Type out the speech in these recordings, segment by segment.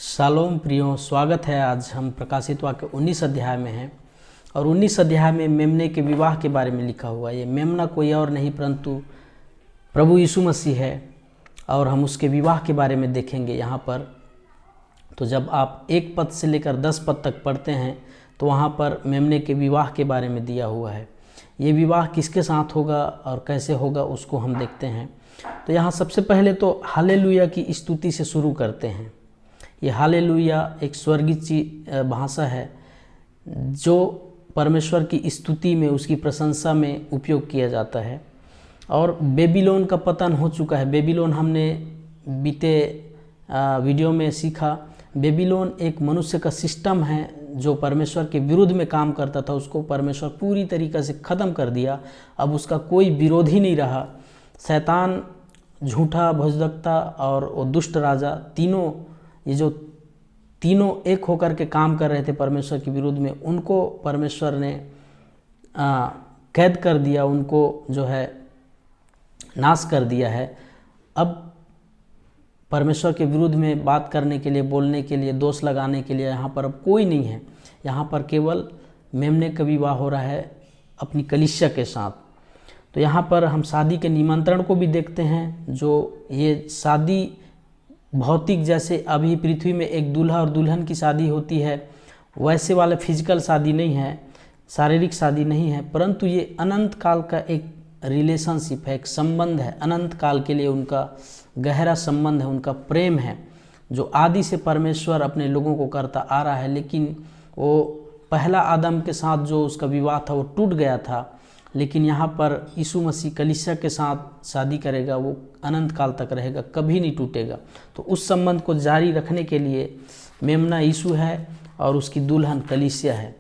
Shalom प्रियो, स्वागत है। आज हम प्रकाशित वाक्य 19 अध्याय में हैं और 19 अध्याय में मेमने के विवाह के बारे में लिखा हुआ है। ये मेमना कोई और नहीं परंतु प्रभु यीशु मसीह है और हम उसके विवाह के बारे में देखेंगे यहाँ पर। तो जब आप 1 पद से लेकर 10 पद तक पढ़ते हैं तो वहाँ पर मेमने के विवाह के बारे में दिया हुआ है। ये विवाह किसके साथ होगा और कैसे होगा उसको हम देखते हैं। तो यहाँ सबसे पहले तो हालेलुया की स्तुति से शुरू करते हैं। ये हालेलुया एक स्वर्गीय भाषा है जो परमेश्वर की स्तुति में, उसकी प्रशंसा में उपयोग किया जाता है। और बेबीलोन का पतन हो चुका है। बेबीलोन हमने बीते वीडियो में सीखा। बेबीलोन एक मनुष्य का सिस्टम है जो परमेश्वर के विरुद्ध में काम करता था, उसको परमेश्वर पूरी तरीक़े से ख़त्म कर दिया। अब उसका कोई विरोधी नहीं रहा। शैतान, झूठा भविष्यवक्ता और वो दुष्ट राजा, तीनों ये जो तीनों एक होकर के काम कर रहे थे परमेश्वर के विरुद्ध में, उनको परमेश्वर ने कैद कर दिया, उनको जो है नाश कर दिया है। अब परमेश्वर के विरुद्ध में बात करने के लिए, बोलने के लिए, दोष लगाने के लिए यहाँ पर अब कोई नहीं है। यहाँ पर केवल मेमने का विवाह हो रहा है अपनी कलीसिया के साथ। तो यहाँ पर हम शादी के निमंत्रण को भी देखते हैं। जो ये शादी भौतिक, जैसे अभी पृथ्वी में एक दूल्हा और दुल्हन की शादी होती है, वैसे वाला फिजिकल शादी नहीं है, शारीरिक शादी नहीं है, परंतु ये अनंत काल का एक रिलेशनशिप है, एक संबंध है। अनंत काल के लिए उनका गहरा संबंध है, उनका प्रेम है जो आदि से परमेश्वर अपने लोगों को करता आ रहा है। लेकिन वो पहला आदम के साथ जो उसका विवाह था वो टूट गया था, लेकिन यहाँ पर यीशु मसीह कलीसिया के साथ शादी करेगा, वो अनंत काल तक रहेगा, कभी नहीं टूटेगा। तो उस संबंध को जारी रखने के लिए मेमना यीशु है और उसकी दुल्हन कलीसिया है।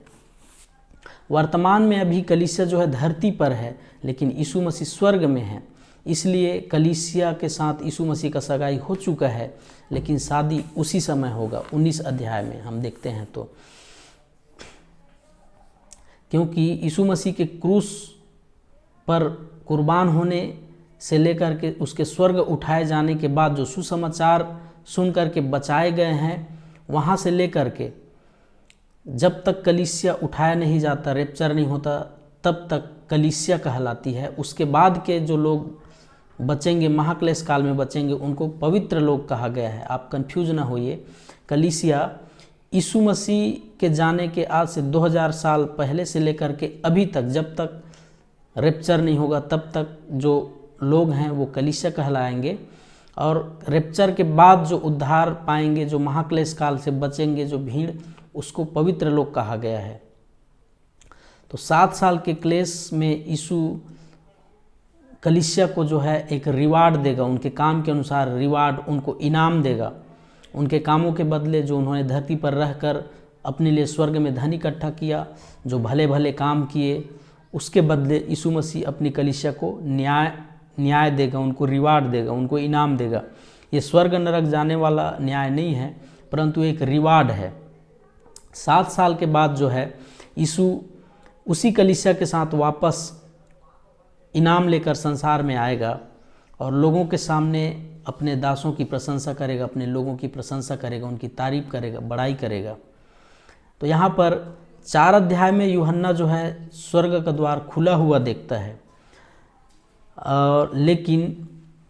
वर्तमान में अभी कलीसिया जो है धरती पर है, लेकिन यीशु मसीह स्वर्ग में है, इसलिए कलीसिया के साथ यीशु मसीह का सगाई हो चुका है, लेकिन शादी उसी समय होगा। 19 अध्याय में हम देखते हैं तो, क्योंकि यीशु मसीह के क्रूस पर कुर्बान होने से लेकर के उसके स्वर्ग उठाए जाने के बाद जो सुसमाचार सुन कर के बचाए गए हैं, वहाँ से लेकर के जब तक कलीसिया उठाया नहीं जाता, रैप्चर नहीं होता, तब तक कलीसिया कहलाती है। उसके बाद के जो लोग बचेंगे, महाक्लेश काल में बचेंगे, उनको पवित्र लोग कहा गया है। आप कंफ्यूज ना होइए। कलीसिया यीशु मसीह के जाने के आज से 2000 साल पहले से लेकर के अभी तक, जब तक रैप्चर नहीं होगा तब तक जो लोग हैं वो कलीसिया कहलाएंगे। और रैप्चर के बाद जो उद्धार पाएंगे, जो महाक्लेश काल से बचेंगे, जो भीड़, उसको पवित्र लोग कहा गया है। तो 7 साल के क्लेश में यीशु कलीसिया को जो है एक रिवार्ड देगा, उनके काम के अनुसार रिवार्ड, उनको इनाम देगा। उनके कामों के बदले जो उन्होंने धरती पर रहकर अपने लिए स्वर्ग में धन इकट्ठा किया, जो भले भले काम किए, उसके बदले यीशु मसीह अपनी कलीसिया को न्याय देगा, उनको रिवार्ड देगा, उनको इनाम देगा। ये स्वर्ग नरक जाने वाला न्याय नहीं है, परंतु एक रिवार्ड है। 7 साल के बाद जो है यीशु उसी कलीसिया के साथ वापस इनाम लेकर संसार में आएगा और लोगों के सामने अपने दासों की प्रशंसा करेगा, अपने लोगों की प्रशंसा करेगा, उनकी तारीफ करेगा, बड़ाई करेगा। तो यहाँ पर 4 अध्याय में यूहन्ना जो है स्वर्ग का द्वार खुला हुआ देखता है। लेकिन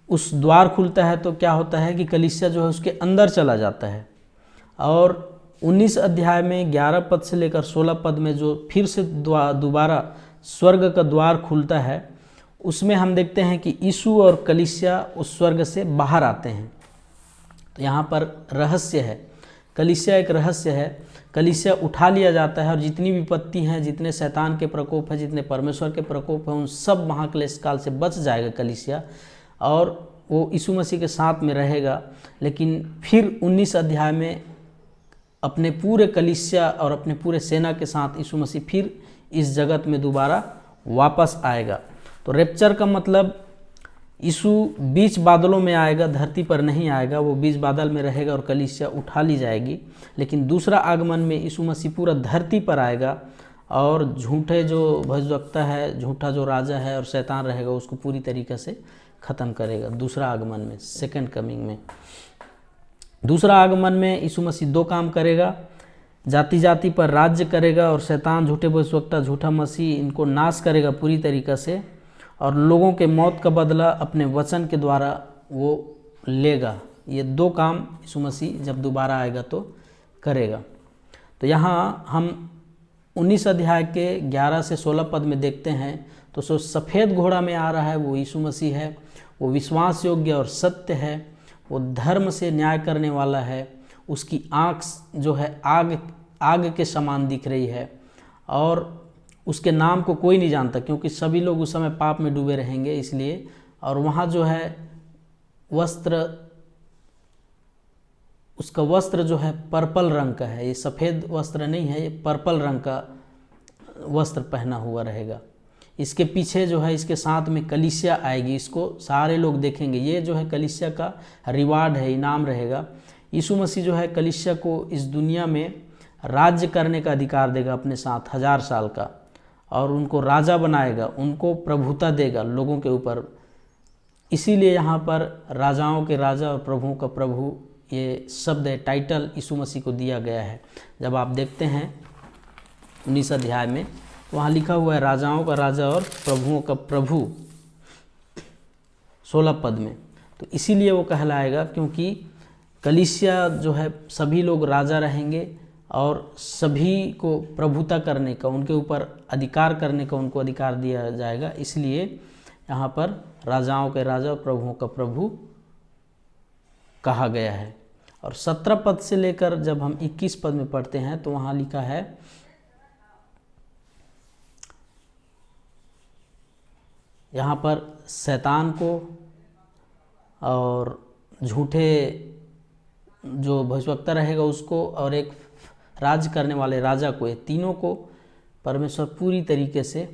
उस द्वार खुलता है तो क्या होता है कि कलीसिया जो है उसके अंदर चला जाता है। और 19 अध्याय में 11 पद से लेकर 16 पद में जो फिर से दोबारा स्वर्ग का द्वार खुलता है, उसमें हम देखते हैं कि यीशु और कलीसिया उस स्वर्ग से बाहर आते हैं। तो यहाँ पर रहस्य है, कलीसिया एक रहस्य है। कलीसिया उठा लिया जाता है और जितनी विपत्ति हैं, जितने शैतान के प्रकोप हैं, जितने परमेश्वर के प्रकोप हैं, उन सब महाक्लेश काल से बच जाएगा कलीसिया और वो यीशु मसीह के साथ में रहेगा। लेकिन फिर 19 अध्याय में अपने पूरे कलीसिया और अपने पूरे सेना के साथ यीशु मसीह फिर इस जगत में दोबारा वापस आएगा। तो रैप्चर का मतलब यीशु बीच बादलों में आएगा, धरती पर नहीं आएगा, वो बीच बादल में रहेगा और कलीसिया उठा ली जाएगी। लेकिन दूसरा आगमन में यीशु मसीह पूरा धरती पर आएगा और झूठे जो भविष्यवक्ता है, झूठा जो राजा है और शैतान रहेगा, उसको पूरी तरीके से ख़त्म करेगा दूसरा आगमन में, सेकंड कमिंग में। दूसरा आगमन में यीशु मसीह दो काम करेगा, जाति जाति पर राज्य करेगा और शैतान, झूठे भविष्यवक्ता, झूठा मसीह, इनको नाश करेगा पूरी तरीक़ा से, और लोगों के मौत का बदला अपने वचन के द्वारा वो लेगा। ये दो काम यीशु मसीह जब दोबारा आएगा तो करेगा। तो यहाँ हम 19 अध्याय के 11 से 16 पद में देखते हैं तो सफ़ेद घोड़ा में आ रहा है, वो यीशु मसीह है। वो विश्वास योग्य और सत्य है, वो धर्म से न्याय करने वाला है। उसकी आँख जो है आग के समान दिख रही है, और उसके नाम को कोई नहीं जानता, क्योंकि सभी लोग उस समय पाप में डूबे रहेंगे इसलिए। और वहाँ जो है वस्त्र, उसका वस्त्र जो है पर्पल रंग का है, ये सफ़ेद वस्त्र नहीं है, ये पर्पल रंग का वस्त्र पहना हुआ रहेगा। इसके पीछे जो है, इसके साथ में कलीसिया आएगी, इसको सारे लोग देखेंगे। ये जो है कलीसिया का रिवार्ड है, इनाम रहेगा। यीशु मसीह जो है कलीसिया को इस दुनिया में राज्य करने का अधिकार देगा अपने साथ 1000 साल का, और उनको राजा बनाएगा, उनको प्रभुता देगा लोगों के ऊपर। इसीलिए यहाँ पर राजाओं के राजा और प्रभुओं का प्रभु, ये शब्द है, टाइटल यीशु मसीह को दिया गया है। जब आप देखते हैं 19 अध्याय में, वहाँ लिखा हुआ है राजाओं का राजा और प्रभुओं का प्रभु 16 पद में। तो इसीलिए वो कहलाएगा, क्योंकि कलीसिया जो है सभी लोग राजा रहेंगे और सभी को प्रभुता करने का, उनके ऊपर अधिकार करने का उनको अधिकार दिया जाएगा। इसलिए यहाँ पर राजाओं के राजा और प्रभुओं का प्रभु कहा गया है। और 17 पद से लेकर जब हम 21 पद में पढ़ते हैं तो वहाँ लिखा है, यहाँ पर शैतान को और झूठे जो भविष्यवक्ता रहेगा उसको, और एक राज करने वाले राजा को, ये तीनों को परमेश्वर पूरी तरीके से